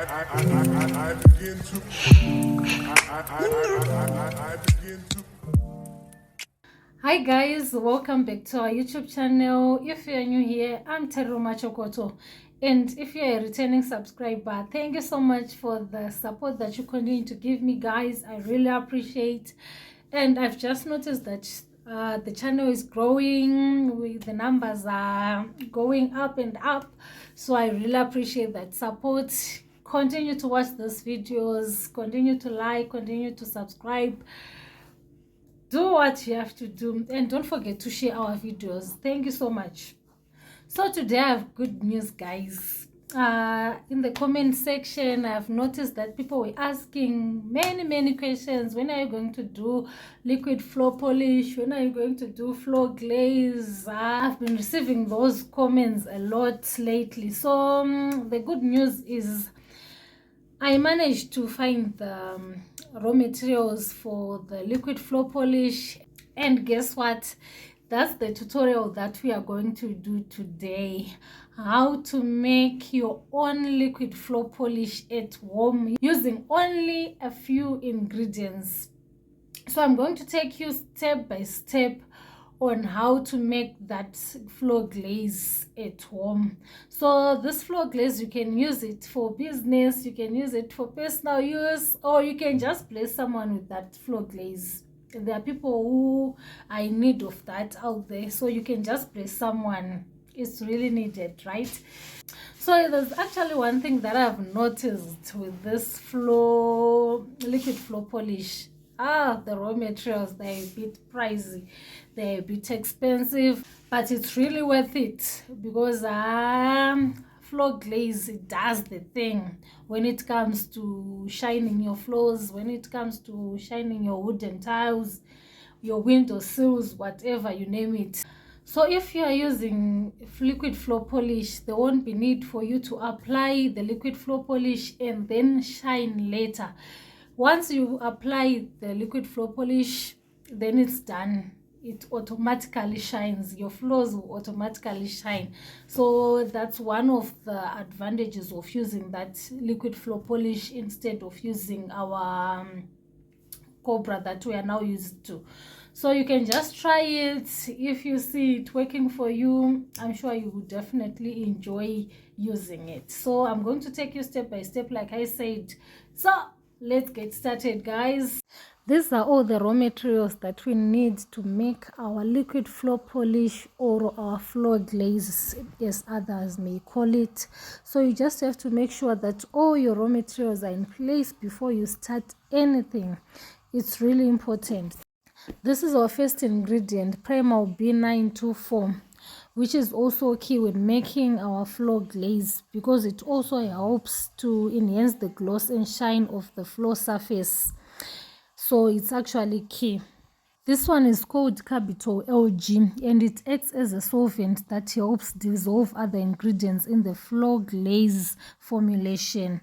Hi guys, welcome back to our YouTube channel. If you're new here, I'm Tero Machokoto, and if you're a returning subscriber, thank you so much for the support that you continue to give me, guys. I really appreciate. And I've just noticed that the channel is growing, the numbers are going up and up, so I really appreciate that support. Continue to watch these videos, continue to like, continue to subscribe, do what you have to do, and don't forget to share our videos. Thank you so much. So today I have good news, guys. In the comment section, I've noticed that people were asking many questions. When are you going to do liquid floor polish? When are you going to do floor glaze? I've been receiving those comments a lot lately. So the good news is I managed to find the raw materials for the liquid floor polish, and guess what? That's the tutorial that we are going to do today. How to make your own liquid floor polish at home using only a few ingredients. So I'm going to take you step by step on how to make that floor glaze at home. So this floor glaze, you can use it for business, you can use it for personal use, or you can just bless someone with that floor glaze. There are people who are in need of that out there, so you can just bless someone. It's really needed, right? So there's actually one thing that I've noticed with this liquid floor polish. The raw materials, they're a bit pricey, they're a bit expensive, but it's really worth it because floor glaze, it does the thing when it comes to shining your floors, when it comes to shining your wooden tiles, your window sills, whatever you name it. So if you are using liquid floor polish, there won't be need for you to apply the liquid floor polish and then shine later. Once you apply the liquid floor polish, then it's done. It automatically shines. Your floors will automatically shine. So that's one of the advantages of using that liquid floor polish instead of using our Cobra that we are now used to. So you can just try it. If you see it working for you, I'm sure you will definitely enjoy using it. So I'm going to take you step by step, like I said. So let's get started, guys. These are all the raw materials that we need to make our liquid floor polish, or our floor glaze, as others may call it. So you just have to make sure that all your raw materials are in place before you start anything. It's really important. This is our first ingredient, primal B924, which is also key when making our floor glaze because it also helps to enhance the gloss and shine of the floor surface. So it's actually key. This one is called Capital LG, and it acts as a solvent that helps dissolve other ingredients in the floor glaze formulation.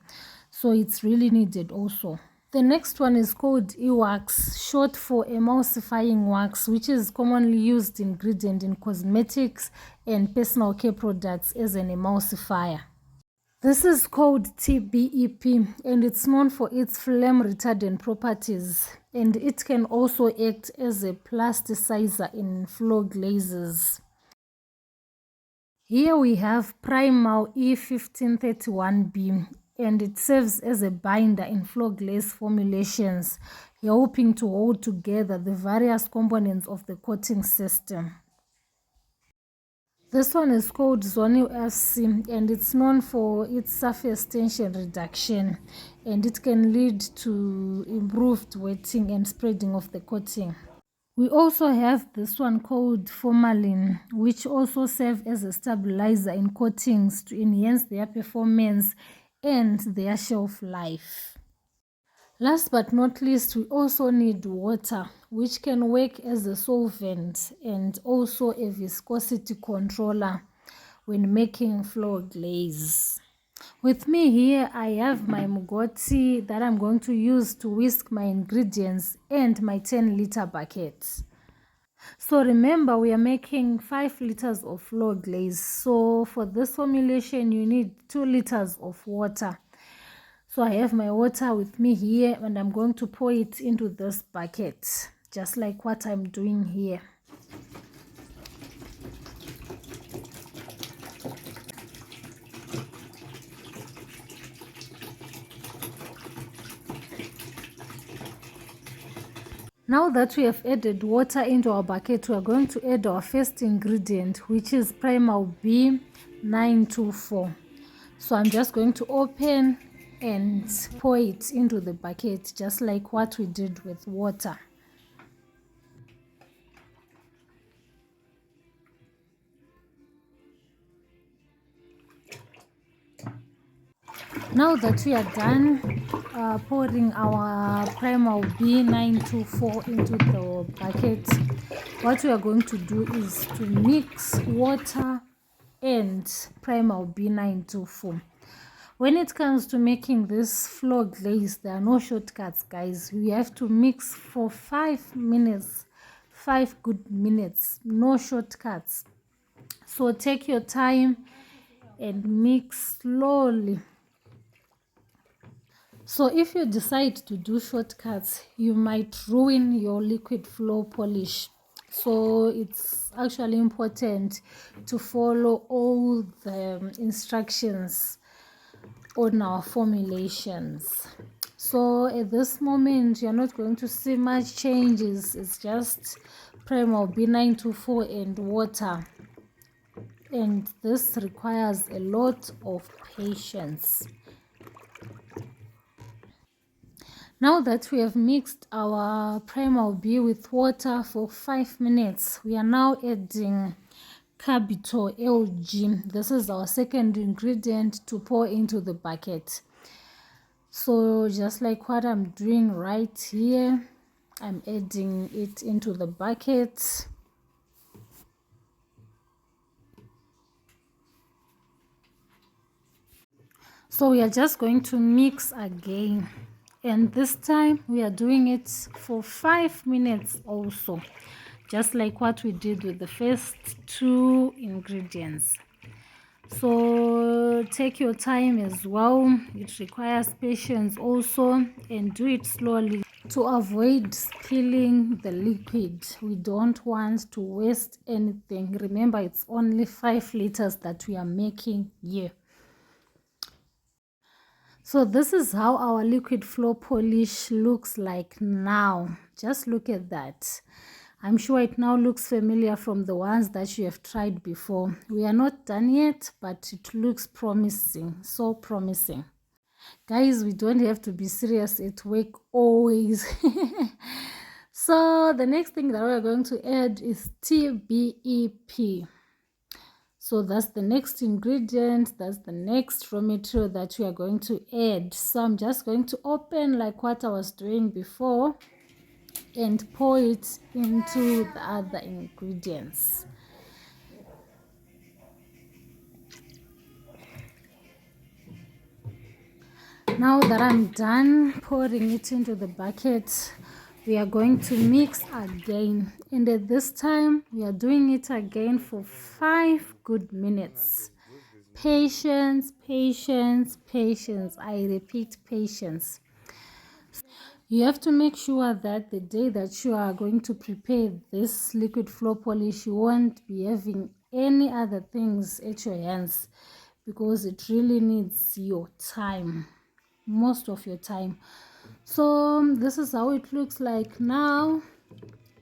So it's really needed also. The next one is called E-wax, short for emulsifying wax, which is commonly used ingredient in cosmetics and personal care products as an emulsifier. This is called TBEP, and it's known for its flame retardant properties, and it can also act as a plasticizer in floor glazes. Here we have Primal E1531B, and it serves as a binder in floor glaze formulations, helping to hold together the various components of the coating system. This one is called Zonil FC, and it's known for its surface tension reduction, and it can lead to improved wetting and spreading of the coating. We also have this one called Formalin, which also serves as a stabilizer in coatings to enhance their performance and their shelf life. Last but not least, we also need water, which can work as a solvent and also a viscosity controller when making floor glaze. With me here, I have my mugoti that I'm going to use to whisk my ingredients and my 10-liter bucket. So remember, we are making 5 liters of floor glaze. So for this formulation, you need 2 liters of water. So I have my water with me here, and I'm going to pour it into this bucket, just like what I'm doing here. Now that we have added water into our bucket, we are going to add our first ingredient, which is Primal B924. So I'm just going to open and pour it into the bucket, just like what we did with water. Now that we are done pouring our Primal B924 into the bucket, what we are going to do is to mix water and Primal B924. When it comes to making this floor glaze, there are no shortcuts, guys. We have to mix for 5 minutes, 5 good minutes, no shortcuts. So take your time and mix slowly. So if you decide to do shortcuts, you might ruin your liquid floor polish. So it's actually important to follow all the instructions on our formulations. So at this moment, you're not going to see much changes. It's just Primal B924 and water. And this requires a lot of patience. Now that we have mixed our Primal B with water for 5 minutes, we are now adding Capital LG. This is our second ingredient to pour into the bucket. So just like what I'm doing right here, I'm adding it into the bucket. So we are just going to mix again. And this time we are doing it for 5 minutes also, just like what we did with the first 2 ingredients. So take your time as well. It requires patience also, and do it slowly to avoid spilling the liquid. We don't want to waste anything. Remember, it's only 5 liters that we are making here. So this is how our liquid floor polish looks like now. Just look at that. I'm sure it now looks familiar from the ones that you have tried before. We are not done yet, but it looks promising, so promising. Guys, we don't have to be serious at work always. So the next thing that we're going to add is TBEP. So that's the next ingredient, that's the next raw material that we are going to add. So I'm just going to open like what I was doing before and pour it into the other ingredients. Now that I'm done pouring it into the bucket, we are going to mix again, and at this time we are doing it again for 5 good minutes. Patience, patience, patience. I repeat, patience. You have to make sure that the day that you are going to prepare this liquid floor polish, you won't be having any other things at your hands, because it really needs your time, most of your time. So this is how it looks like now.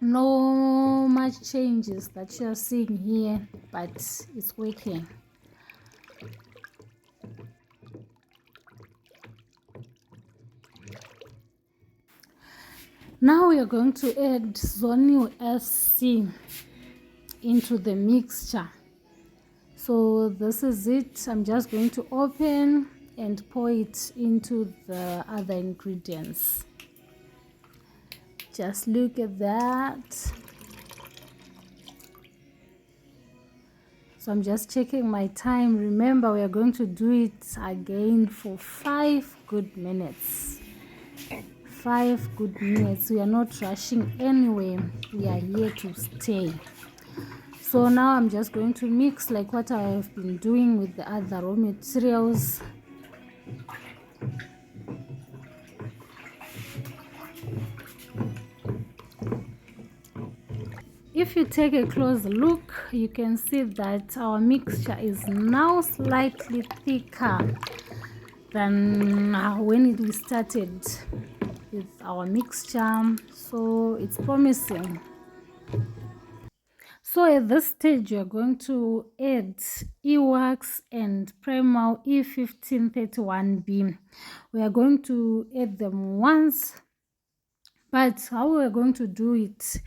No much changes that you are seeing here, but it's working. Now we are going to add Zonio SC into the mixture. So this is it. I'm just going to open and pour it into the other ingredients. Just look at that. So I'm just checking my time. Remember, we are going to do it again for 5 good minutes. 5 good minutes. We are not rushing anywhere. We are here to stay. So now I'm just going to mix like what I have been doing with the other raw materials. if you take a close look, you can see that our mixture is now slightly thicker than when we started with our mixture, so it's promising. So at this stage, you're going to add ewax and primal E1531B. We are going to add them once, but how we're going to do it,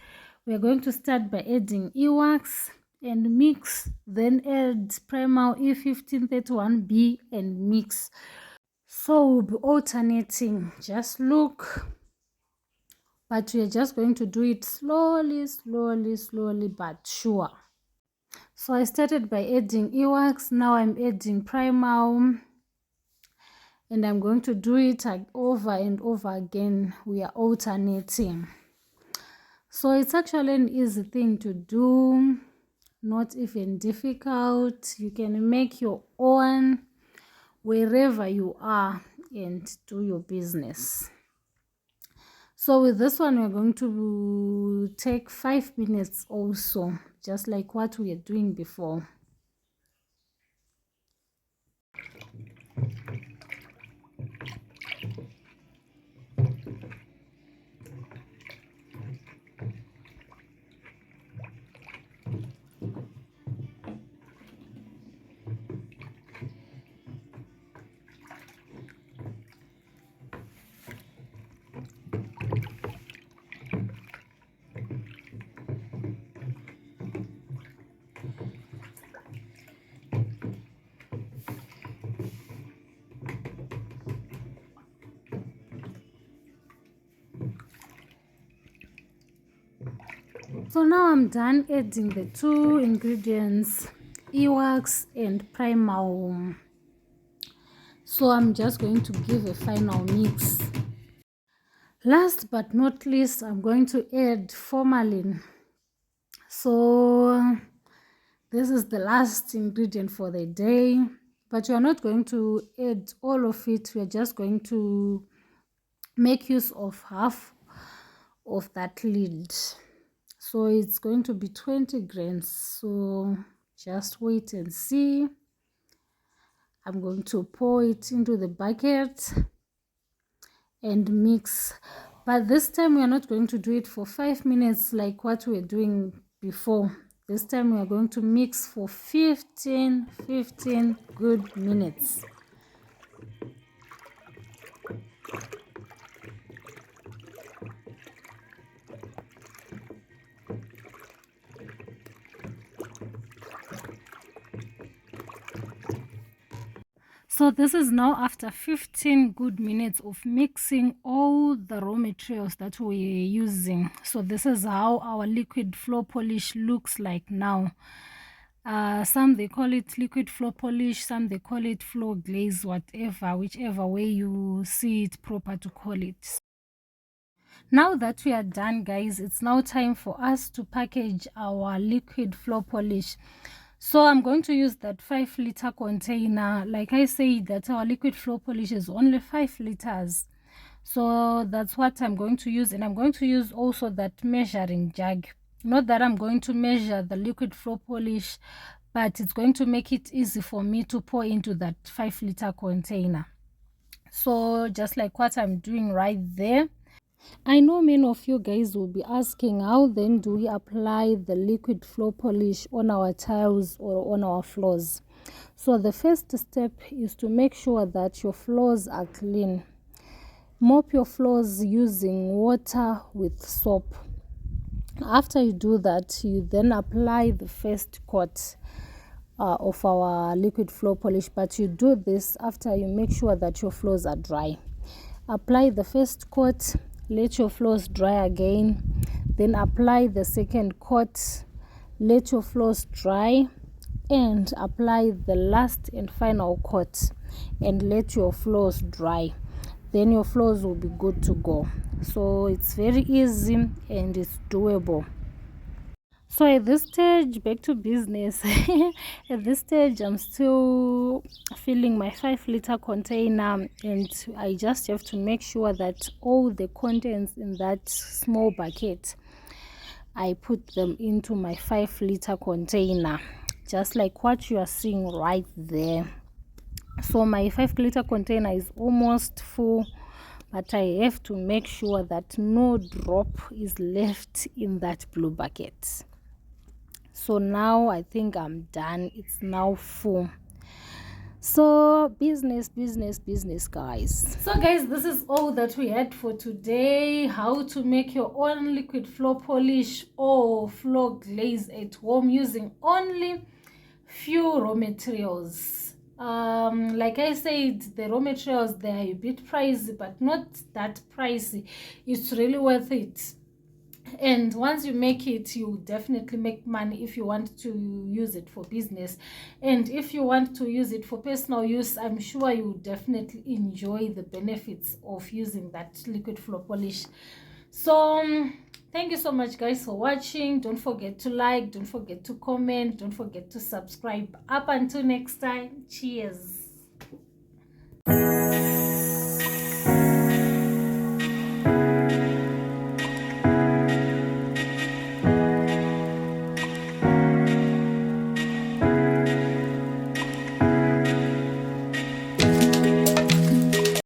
we're going to start by adding ewax and mix, then add primal E1531B and mix. So we'll be alternating, just look, but we're just going to do it slowly but sure. So I started by adding ewax, now I'm adding primal, and I'm going to do it over and over again. We are alternating. So it's actually an easy thing to do, not even difficult. You can make your own wherever you are and do your business. So with this one, we're going to take 5 minutes also, just like what we are doing before. So now I'm done adding the 2 ingredients, ewax and primal. So I'm just going to give a final mix. Last but not least, I'm going to add formalin. So this is the last ingredient for the day, but we are not going to add all of it. We are just going to make use of half of that lid. So it's going to be 20 grams. So just wait and see. I'm going to pour it into the bucket and mix. But this time we are not going to do it for 5 minutes like what we were doing before. This time we are going to mix for 15 good minutes. So this is now after 15 good minutes of mixing all the raw materials that we're using. So this is how our liquid floor polish looks like now. Some they call it liquid floor polish, some they call it floor glaze, whatever, whichever way you see it proper to call it. Now that we are done, guys, it's now time for us to package our liquid floor polish. So I'm going to use that 5-liter container. Like I said, that our liquid floor polish is only 5 liters. So that's what I'm going to use. And I'm going to use also that measuring jug. Not that I'm going to measure the liquid floor polish, but it's going to make it easy for me to pour into that 5-liter container. So just like what I'm doing right there. I know many of you guys will be asking, how then do we apply the liquid floor polish on our tiles or on our floors? So the first step is to make sure that your floors are clean. Mop your floors using water with soap. After you do that, you then apply the first coat of our liquid floor polish, but you do this after you make sure that your floors are dry. Apply the first coat, let your floors dry again, then apply the second coat, let your floors dry, and apply the last and final coat and let your floors dry. Then your floors will be good to go. So it's very easy and it's doable. So at this stage, back to business. At this stage, I'm still filling my 5-liter container, and I just have to make sure that all the contents in that small bucket I put them into my 5-liter container, just like what you are seeing right there. So my 5-liter container is almost full, but I have to make sure that no drop is left in that blue bucket. So now I think I'm done. It's now full. So business, guys. So guys, this is all that we had for today. How to make your own liquid floor polish or floor glaze at home using only few raw materials. Like I said, the raw materials, they are a bit pricey, but not that pricey. It's really worth it. And once you make it, you definitely make money if you want to use it for business. And if you want to use it for personal use, I'm sure you definitely enjoy the benefits of using that liquid floor polish. So thank you so much, guys, for watching. Don't forget to like, don't forget to comment, don't forget to subscribe. Up until next time, cheers.